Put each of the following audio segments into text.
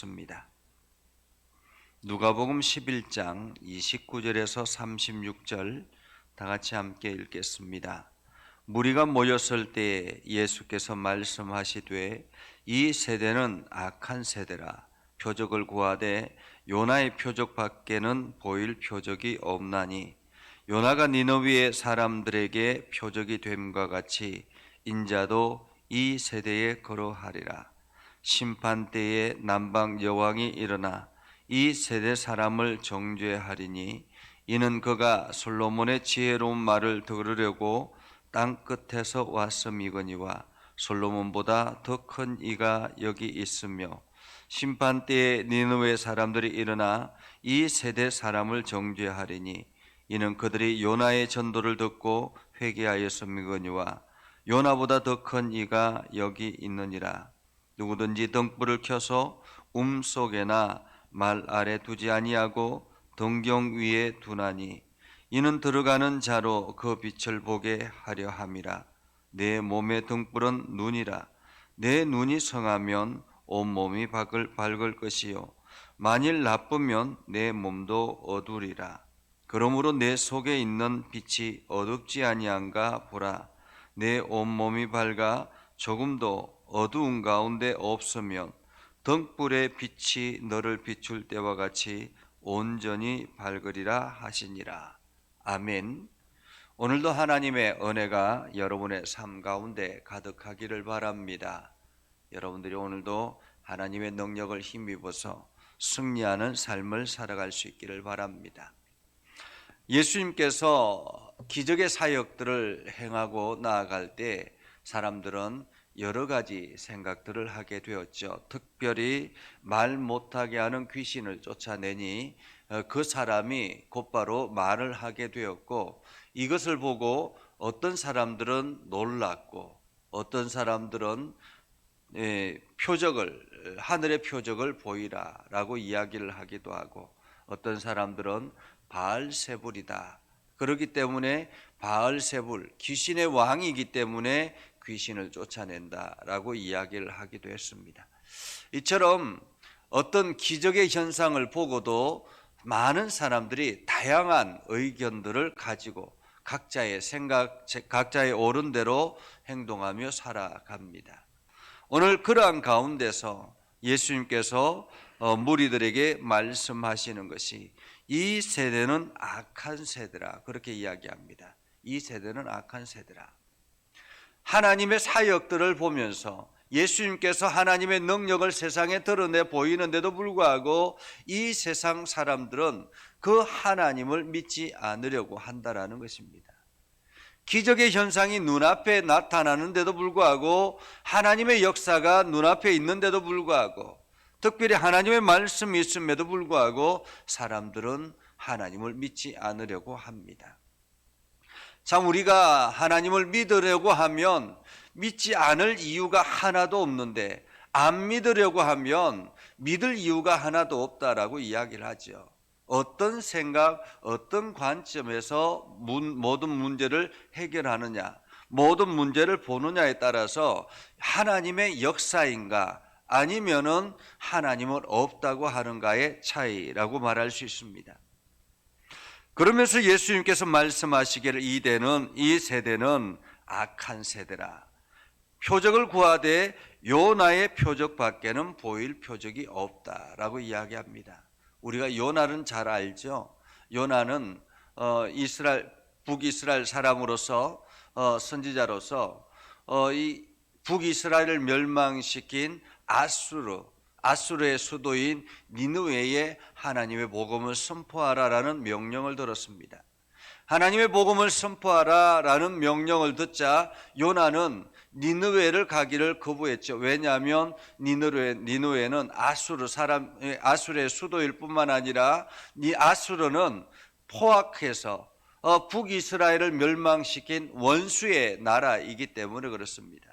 습니다. 누가복음 11장 29절에서 36절 다 같이 함께 읽겠습니다. 무리가 모였을 때에 예수께서 말씀하시되 이 세대는 악한 세대라. 표적을 구하되 요나의 표적밖에는 보일 표적이 없나니 요나가 니느웨의 사람들에게 표적이 됨과 같이 인자도 이 세대에 그러하리라. 심판 때에 남방 여왕이 일어나 이 세대 사람을 정죄하리니 이는 그가 솔로몬의 지혜로운 말을 들으려고 땅 끝에서 왔음이거니와 솔로몬보다 더 큰 이가 여기 있으며 심판 때에 니느웨 사람들이 일어나 이 세대 사람을 정죄하리니 이는 그들이 요나의 전도를 듣고 회개하였음이거니와 요나보다 더 큰 이가 여기 있느니라. 누구든지 등불을 켜서 속에나 말 아래 두지 아니하고 등경 위에 두나니 이는 들어가는 자로 그 빛을 보게 하려 함이라. 내 몸의 등불은 눈이라. 내 눈이 성하면 온몸이 밝을 것이요 만일 나쁘면 내 몸도 어두리라. 그러므로 내 속에 있는 빛이 어둡지 아니한가 보라. 내 온몸이 밝아 조금도 어두운 가운데 없으면 등불의 빛이 너를 비출 때와 같이 온전히 밝으리라 하시니라. 아멘. 오늘도 하나님의 은혜가 여러분의 삶 가운데 가득하기를 바랍니다. 여러분들이 오늘도 하나님의 능력을 힘입어서 승리하는 삶을 살아갈 수 있기를 바랍니다. 예수님께서 기적의 사역들을 행하고 나아갈 때 사람들은 여러 가지 생각들을 하게 되었죠. 특별히 말 못하게 하는 귀신을 쫓아내니 그 사람이 곧바로 말을 하게 되었고, 이것을 보고 어떤 사람들은 놀랐고 어떤 사람들은 하늘의 표적을 보이라라고 이야기를 하기도 하고, 어떤 사람들은 바알세불이다, 그렇기 때문에 바알세불, 귀신의 왕이기 때문에 귀신을 쫓아낸다라고 이야기를 하기도 했습니다. 이처럼 어떤 기적의 현상을 보고도 많은 사람들이 다양한 의견들을 가지고 각자의 생각, 각자의 옳은 대로 행동하며 살아갑니다. 오늘 그러한 가운데서 예수님께서 무리들에게 말씀하시는 것이 이 세대는 악한 세대라, 그렇게 이야기합니다. 이 세대는 악한 세대라. 하나님의 사역들을 보면서 예수님께서 하나님의 능력을 세상에 드러내 보이는데도 불구하고 이 세상 사람들은 그 하나님을 믿지 않으려고 한다라는 것입니다. 기적의 현상이 눈앞에 나타나는데도 불구하고, 하나님의 역사가 눈앞에 있는데도 불구하고, 특별히 하나님의 말씀이 있음에도 불구하고 사람들은 하나님을 믿지 않으려고 합니다. 참, 우리가 하나님을 믿으려고 하면 믿지 않을 이유가 하나도 없는데, 안 믿으려고 하면 믿을 이유가 하나도 없다라고 이야기를 하죠. 어떤 생각, 어떤 관점에서 모든 문제를 해결하느냐, 모든 문제를 보느냐에 따라서 하나님의 역사인가 아니면은 하나님은 없다고 하는가의 차이라고 말할 수 있습니다. 그러면서 예수님께서 말씀하시기를 이 세대는 악한 세대라. 표적을 구하되 요나의 표적밖에는 보일 표적이 없다라고 이야기합니다. 우리가 요나는 잘 알죠. 요나는 북이스라엘 사람으로서 선지자로서 이 북이스라엘을 멸망시킨 아수르의 수도인 니느웨에 하나님의 복음을 선포하라라는 명령을 들었습니다. 하나님의 복음을 선포하라라는 명령을 듣자 요나는 니느웨를 가기를 거부했죠. 왜냐하면 니느웨는 아수르의 수도일 뿐만 아니라 아수르는 포악해서 북이스라엘을 멸망시킨 원수의 나라이기 때문에 그렇습니다.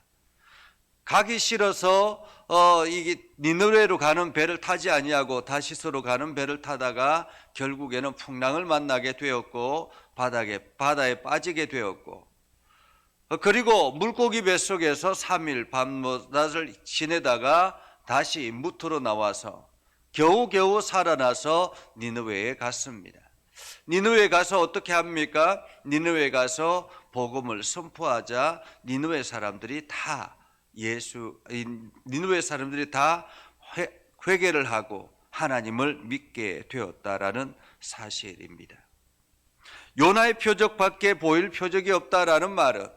가기 싫어서 이게 니느웨로 가는 배를 타지 아니하고 다시스로 가는 배를 타다가 결국에는 풍랑을 만나게 되었고 바다에 빠지게 되었고, 그리고 물고기 뱃속에서 3일 밤낮을 지내다가 다시 무트로 나와서 겨우겨우 살아나서 니느웨에 갔습니다. 니느웨에 가서 어떻게 합니까? 니느웨에 가서 복음을 선포하자 니느웨 사람들이 다 회개를 하고 하나님을 믿게 되었다라는 사실입니다. 요나의 표적밖에 보일 표적이 없다라는 말은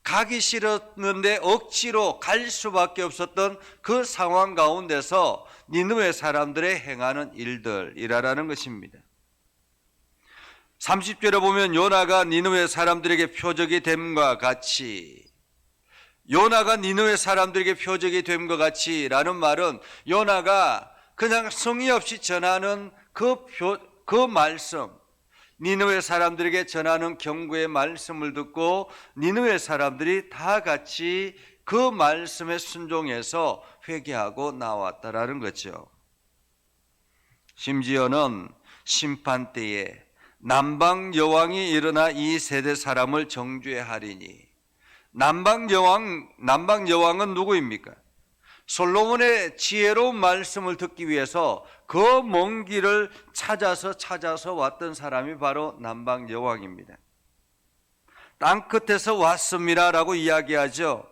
가기 싫었는데 억지로 갈 수밖에 없었던 그 상황 가운데서 니느웨 사람들의 행하는 일들이라는 것입니다. 30절에 보면 요나가 니느웨 사람들에게 표적이 됨과 같이, 요나가 니느웨 사람들에게 표적이 됨과 같이라는 말은 요나가 그냥 성의 없이 전하는 그 말씀, 니느웨 사람들에게 전하는 경고의 말씀을 듣고 니느웨 사람들이 다 같이 그 말씀에 순종해서 회개하고 나왔다라는 거죠. 심지어는 심판 때에 남방 여왕이 일어나 이 세대 사람을 정죄하리니, 남방 여왕은 누구입니까? 솔로몬의 지혜로운 말씀을 듣기 위해서 그 먼 길을 찾아서 왔던 사람이 바로 남방 여왕입니다. 땅 끝에서 왔습니다라고 이야기하죠.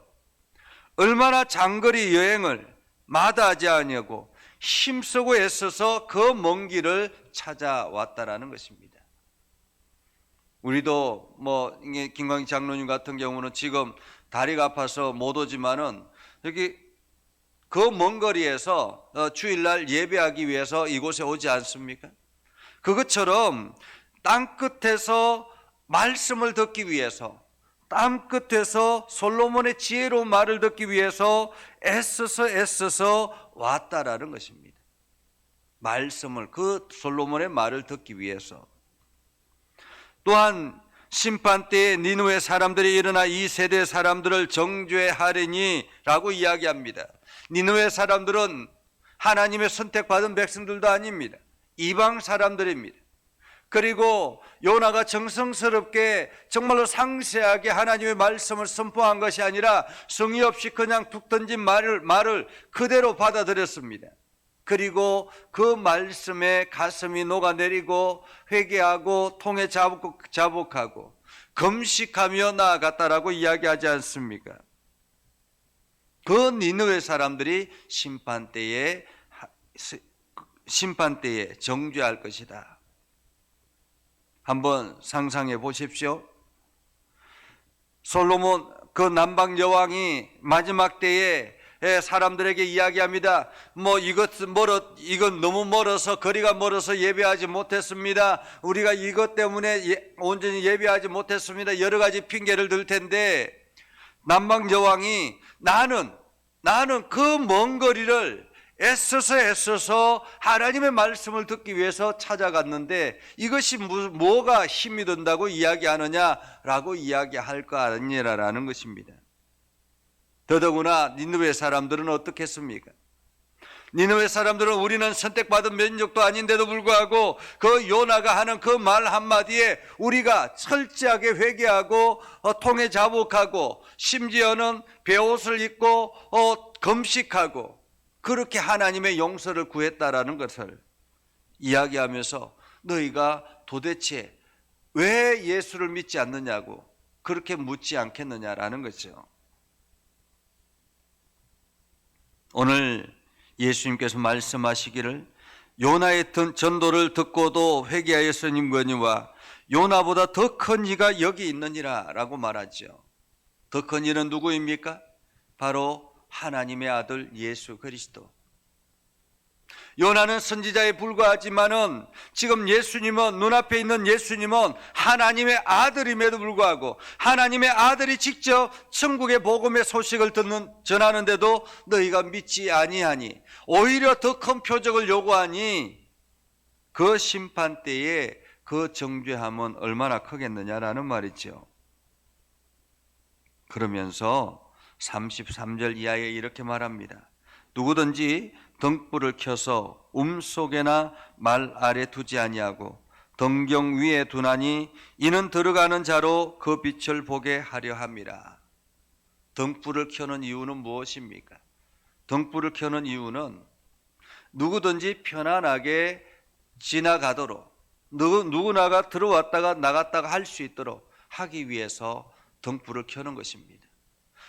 얼마나 장거리 여행을 마다하지 아니하고 힘쓰고 애써서 그 먼 길을 찾아왔다라는 것입니다. 우리도 김광희 장로님 같은 경우는 지금 다리가 아파서 못 오지만은 여기 그 먼 거리에서 주일날 예배하기 위해서 이곳에 오지 않습니까? 그것처럼 땅 끝에서 말씀을 듣기 위해서, 땅 끝에서 솔로몬의 지혜로운 말을 듣기 위해서 애써서 왔다라는 것입니다. 말씀을, 그 솔로몬의 말을 듣기 위해서. 또한 심판 때에 니느웨 사람들이 일어나 이 세대 사람들을 정죄하리니 라고 이야기합니다. 니느웨 사람들은 하나님의 선택받은 백성들도 아닙니다. 이방 사람들입니다. 그리고 요나가 정성스럽게 정말로 상세하게 하나님의 말씀을 선포한 것이 아니라 성의 없이 그냥 툭 던진 말을 그대로 받아들였습니다. 그리고 그 말씀에 가슴이 녹아내리고 회개하고 통에 자복하고 금식하며 나아갔다라고 이야기하지 않습니까? 그 니느웨 사람들이 심판 때에 정죄할 것이다. 한번 상상해 보십시오. 솔로몬 그 남방 여왕이 마지막 때에 사람들에게 이야기합니다. 이건 너무 멀어서, 거리가 멀어서 예배하지 못했습니다. 우리가 이것 때문에 온전히 예배하지 못했습니다. 여러 가지 핑계를 들 텐데, 남방 여왕이 나는 그 먼 거리를 애써서 하나님의 말씀을 듣기 위해서 찾아갔는데 이것이 뭐가 힘이 든다고 이야기하느냐라고 이야기할 거 아니라라는 것입니다. 더더구나 니느웨 사람들은 어떻겠습니까? 니느웨 사람들은 우리는 선택받은 민족도 아닌데도 불구하고 그 요나가 하는 그 말 한마디에 우리가 철저하게 회개하고 통에 자복하고 심지어는 베옷을 입고 금식하고 그렇게 하나님의 용서를 구했다라는 것을 이야기하면서 너희가 도대체 왜 예수를 믿지 않느냐고 그렇게 묻지 않겠느냐라는 거죠. 오늘 예수님께서 말씀하시기를 요나의 전도를 듣고도 회개하였으니거니와 요나보다 더 큰 이가 여기 있느니라 라고 말하죠. 더 큰 이는 누구입니까? 바로 하나님의 아들 예수 그리스도. 요나는 선지자에 불과하지만은 지금 예수님은, 눈앞에 있는 예수님은 하나님의 아들임에도 불구하고 하나님의 아들이 직접 천국의 복음의 소식을 전하는데도 너희가 믿지 아니하니 오히려 더 큰 표적을 요구하니 그 심판 때에 그 정죄함은 얼마나 크겠느냐라는 말이죠. 그러면서 33절 이하에 이렇게 말합니다. 누구든지 등불을 켜서 속에나 말 아래 두지 아니하고 등경 위에 두나니 이는 들어가는 자로 그 빛을 보게 하려 함이라. 등불을 켜는 이유는 무엇입니까? 등불을 켜는 이유는 누구든지 편안하게 지나가도록, 누구나가 들어왔다가 나갔다가 할 수 있도록 하기 위해서 등불을 켜는 것입니다.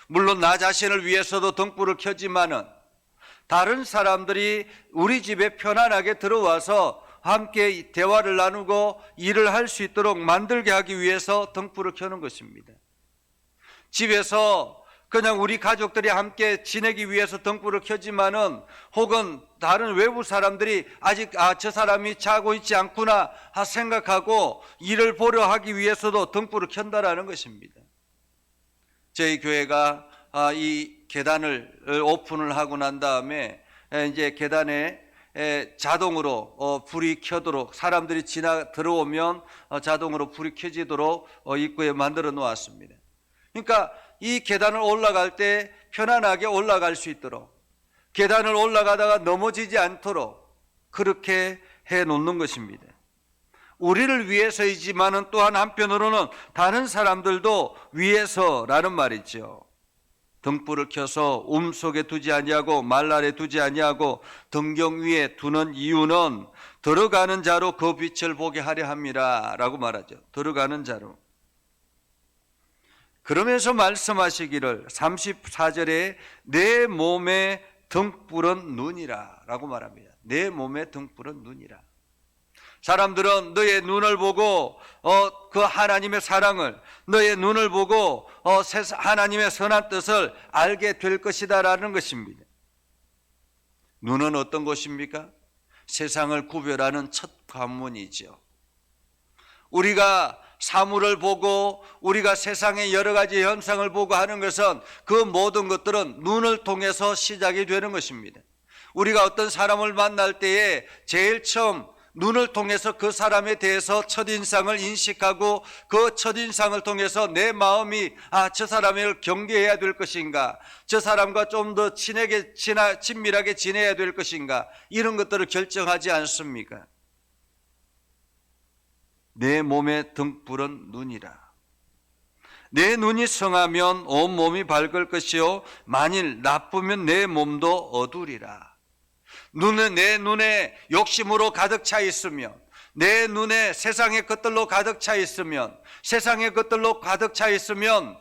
물론 나 자신을 위해서도 등불을 켜지만은 다른 사람들이 우리 집에 편안하게 들어와서 함께 대화를 나누고 일을 할 수 있도록 만들게 하기 위해서 등불을 켜는 것입니다. 집에서 그냥 우리 가족들이 함께 지내기 위해서 등불을 켜지만은, 혹은 다른 외부 사람들이 아직 저 사람이 자고 있지 않구나 생각하고 일을 보려 하기 위해서도 등불을 켠다라는 것입니다. 저희 교회가 이 계단을 오픈을 하고 난 다음에 이제 계단에 자동으로 불이 켜도록, 사람들이 들어오면 자동으로 불이 켜지도록 입구에 만들어 놓았습니다. 그러니까 이 계단을 올라갈 때 편안하게 올라갈 수 있도록, 계단을 올라가다가 넘어지지 않도록 그렇게 해 놓는 것입니다. 우리를 위해서이지만은 또한 한편으로는 다른 사람들도 위해서라는 말이죠. 등불을 켜서 속에 두지 아니하고 말 아래 두지 아니하고 등경 위에 두는 이유는 들어가는 자로 그 빛을 보게 하려 함이라 라고 말하죠. 들어가는 자로. 그러면서 말씀하시기를 34절에 내 몸의 등불은 눈이라 라고 말합니다. 내 몸의 등불은 눈이라. 사람들은 너의 눈을 보고 그 하나님의 사랑을, 너의 눈을 보고 하나님의 선한 뜻을 알게 될 것이다 라는 것입니다. 눈은 어떤 것입니까? 세상을 구별하는 첫 관문이죠. 우리가 사물을 보고 우리가 세상의 여러 가지 현상을 보고 하는 것은 그 모든 것들은 눈을 통해서 시작이 되는 것입니다. 우리가 어떤 사람을 만날 때에 제일 처음 눈을 통해서 그 사람에 대해서 첫인상을 인식하고 그 첫인상을 통해서 내 마음이 저 사람을 경계해야 될 것인가, 저 사람과 좀 더 친밀하게 지내야 될 것인가, 이런 것들을 결정하지 않습니까? 내 몸의 등불은 눈이라. 내 눈이 성하면 온 몸이 밝을 것이요 만일 나쁘면 내 몸도 어두리라. 내 눈에 욕심으로 가득 차 있으면, 내 눈에 세상의 것들로 가득 차 있으면, 세상의 것들로 가득 차 있으면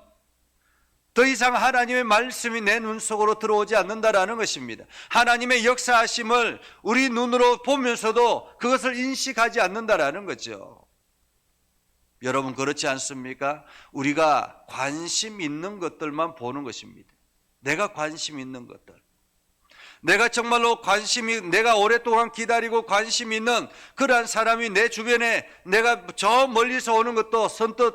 더 이상 하나님의 말씀이 내 눈 속으로 들어오지 않는다라는 것입니다. 하나님의 역사하심을 우리 눈으로 보면서도 그것을 인식하지 않는다라는 거죠. 여러분 그렇지 않습니까? 우리가 관심 있는 것들만 보는 것입니다. 내가 관심 있는 것들, 내가 정말로 내가 오랫동안 기다리고 관심 있는 그러한 사람이 내 주변에, 내가 저 멀리서 오는 것도 선뜻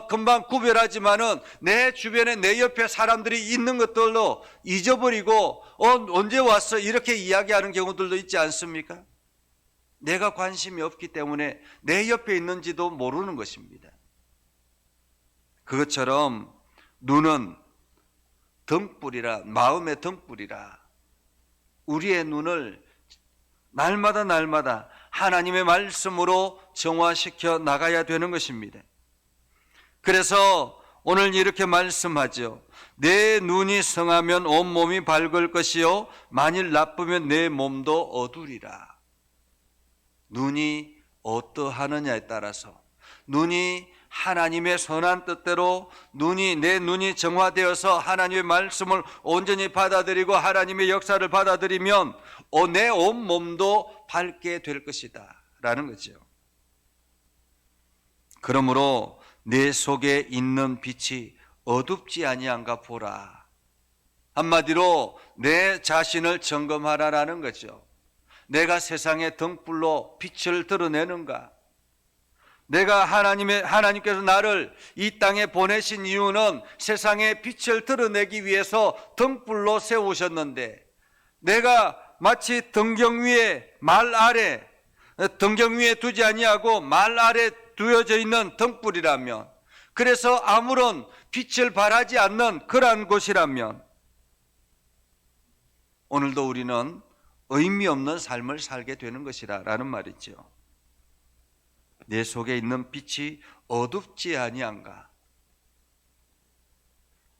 금방 구별하지만은 내 주변에 내 옆에 사람들이 있는 것들로 잊어버리고 언제 왔어 이렇게 이야기하는 경우들도 있지 않습니까? 내가 관심이 없기 때문에 내 옆에 있는지도 모르는 것입니다. 그것처럼 눈은 등불이라, 마음의 등불이라. 우리의 눈을 날마다 하나님의 말씀으로 정화시켜 나가야 되는 것입니다. 그래서 오늘 이렇게 말씀하죠. 내 눈이 성하면 온몸이 밝을 것이요 만일 나쁘면 내 몸도 어두리라. 눈이 어떠하느냐에 따라서, 눈이 하나님의 선한 뜻대로 내 눈이 정화되어서 하나님의 말씀을 온전히 받아들이고 하나님의 역사를 받아들이면 내 온 몸도 밝게 될 것이다 라는 거죠. 그러므로 내 속에 있는 빛이 어둡지 아니한가 보라. 한마디로 내 자신을 점검하라라는 거죠. 내가 세상의 등불로 빛을 드러내는가? 내가 하나님께서 나를 이 땅에 보내신 이유는 세상에 빛을 드러내기 위해서 등불로 세우셨는데, 내가 마치 등경 위에 두지 아니하고 말 아래 두어져 있는 등불이라면, 그래서 아무런 빛을 발하지 않는 그러한 곳이라면 오늘도 우리는 의미 없는 삶을 살게 되는 것이라는 말이죠. 내 속에 있는 빛이 어둡지 아니한가?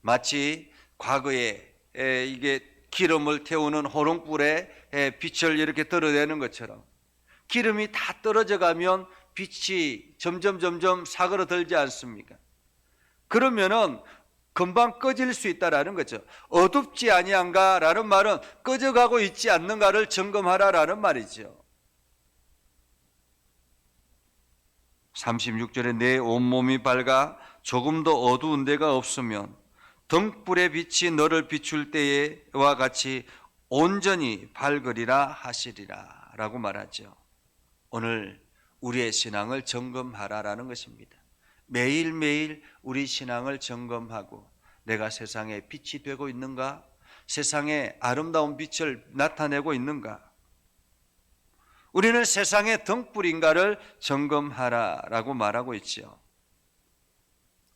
마치 과거에 이게 기름을 태우는 호롱불에 빛을 이렇게 드러내는 것처럼 기름이 다 떨어져 가면 빛이 점점 사그러들지 않습니까? 그러면은 금방 꺼질 수 있다라는 거죠. 어둡지 아니한가라는 말은 꺼져가고 있지 않는가를 점검하라라는 말이죠. 36절에 내 온몸이 밝아 조금도 어두운 데가 없으면 등불의 빛이 너를 비출 때와 같이 온전히 밝으리라 하시리라 라고 말하죠. 오늘 우리의 신앙을 점검하라라는 것입니다. 매일매일 우리 신앙을 점검하고 내가 세상에 빛이 되고 있는가? 세상에 아름다운 빛을 나타내고 있는가? 우리는 세상의 등불인가를 점검하라라고 말하고 있죠.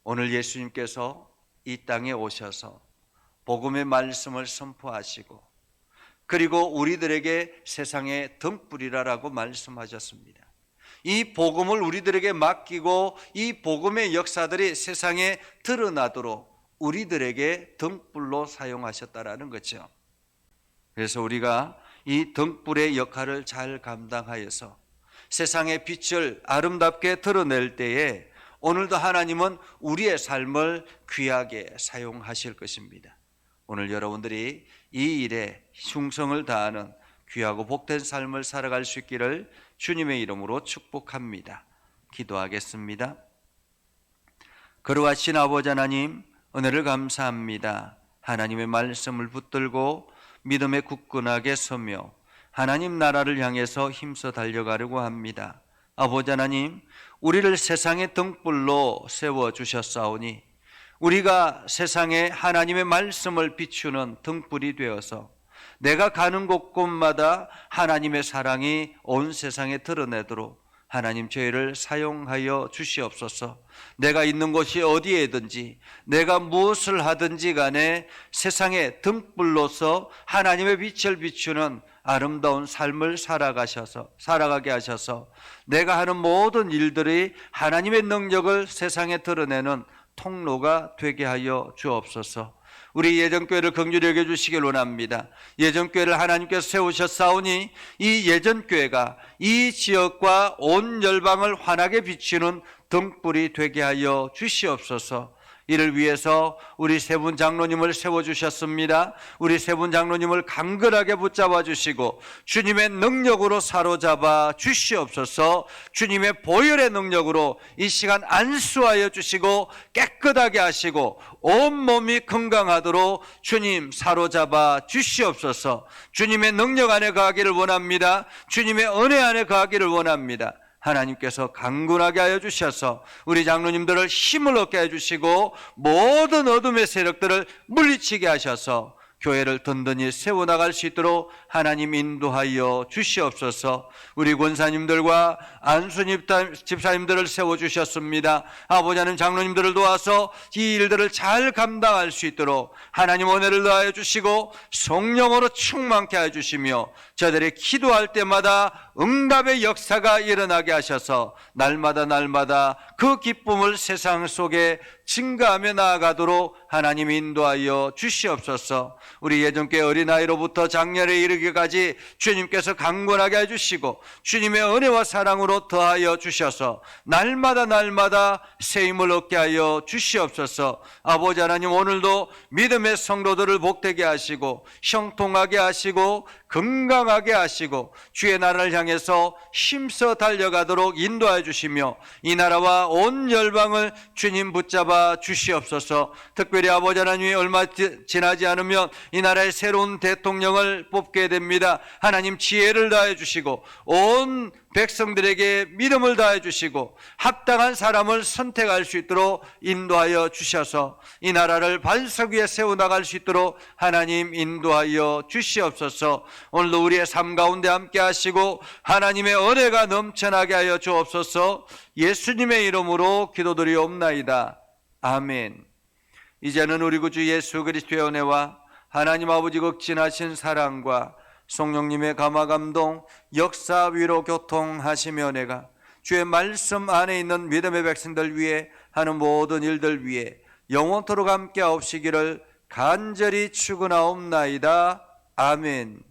오늘 예수님께서 이 땅에 오셔서 복음의 말씀을 선포하시고 그리고 우리들에게 세상의 등불이라고 말씀하셨습니다. 이 복음을 우리들에게 맡기고 이 복음의 역사들이 세상에 드러나도록 우리들에게 등불로 사용하셨다라는 거죠. 그래서 우리가 이 등불의 역할을 잘 감당하여서 세상의 빛을 아름답게 드러낼 때에 오늘도 하나님은 우리의 삶을 귀하게 사용하실 것입니다. 오늘 여러분들이 이 일에 충성을 다하는 귀하고 복된 삶을 살아갈 수 있기를 주님의 이름으로 축복합니다. 기도하겠습니다. 거룩하신 아버지 하나님, 은혜를 감사합니다. 하나님의 말씀을 붙들고 믿음에 굳건하게 서며 하나님 나라를 향해서 힘써 달려가려고 합니다. 아버지 하나님, 우리를 세상의 등불로 세워주셨사오니 우리가 세상에 하나님의 말씀을 비추는 등불이 되어서 내가 가는 곳곳마다 하나님의 사랑이 온 세상에 드러내도록 하나님 저희를 사용하여 주시옵소서. 내가 있는 곳이 어디에든지 내가 무엇을 하든지 간에 세상의 등불로서 하나님의 빛을 비추는 아름다운 삶을 살아가게 하셔서 내가 하는 모든 일들이 하나님의 능력을 세상에 드러내는 통로가 되게 하여 주옵소서. 우리 예전교회를 긍휼히 여겨주시길 원합니다. 예전교회를 하나님께서 세우셨사오니 이 예전교회가 이 지역과 온 열방을 환하게 비추는 등불이 되게 하여 주시옵소서. 이를 위해서 우리 세 분 장로님을 세워주셨습니다. 우리 세 분 장로님을 강건하게 붙잡아 주시고 주님의 능력으로 사로잡아 주시옵소서. 주님의 보혈의 능력으로 이 시간 안수하여 주시고 깨끗하게 하시고 온몸이 건강하도록 주님 사로잡아 주시옵소서. 주님의 능력 안에 거하기를 원합니다. 주님의 은혜 안에 거하기를 원합니다. 하나님께서 강건하게 하여 주셔서 우리 장로님들을 힘을 얻게 해주시고 모든 어둠의 세력들을 물리치게 하셔서 교회를 든든히 세워나갈 수 있도록 하나님 인도하여 주시옵소서. 우리 권사님들과 안수님 집사님들을 세워주셨습니다. 아버지 하나님 장로님들을 도와서 이 일들을 잘 감당할 수 있도록 하나님 은혜를 더하여 주시고 성령으로 충만케 하여 주시며 저들이 기도할 때마다 응답의 역사가 일어나게 하셔서 날마다 그 기쁨을 세상 속에 증가하며 나아가도록 하나님 인도하여 주시옵소서. 우리 예전께 어린아이로부터 장년에 이르기까지 주님께서 강건하게 해주시고 주님의 은혜와 사랑으로 더하여 주셔서 날마다 새 힘을 얻게 하여 주시옵소서. 아버지 하나님, 오늘도 믿음의 성도들을 복되게 하시고 형통하게 하시고 건강하게 하시고 주의 나라를 향해서 힘써 달려가도록 인도하여 주시며 이 나라와 온 열방을 주님 붙잡아 주시옵소서. 특별히 아버지 하나님이 얼마 지나지 않으면 이 나라의 새로운 대통령을 뽑게 됩니다. 하나님 지혜를 다해 주시고 온 백성들에게 믿음을 다해 주시고 합당한 사람을 선택할 수 있도록 인도하여 주셔서 이 나라를 반석 위에 세워나갈 수 있도록 하나님 인도하여 주시옵소서. 오늘도 우리의 삶 가운데 함께 하시고 하나님의 은혜가 넘쳐나게 하여 주옵소서. 예수님의 이름으로 기도드리옵나이다. 아멘. 이제는 우리 구주 예수 그리스도의 은혜와 하나님 아버지 극진하신 사랑과 성령님의 감화감동 역사 위로 교통하시며 은혜가 주의 말씀 안에 있는 믿음의 백성들 위해 하는 모든 일들 위해 영원토록 함께 하옵시기를 간절히 축원하옵나이다. 아멘.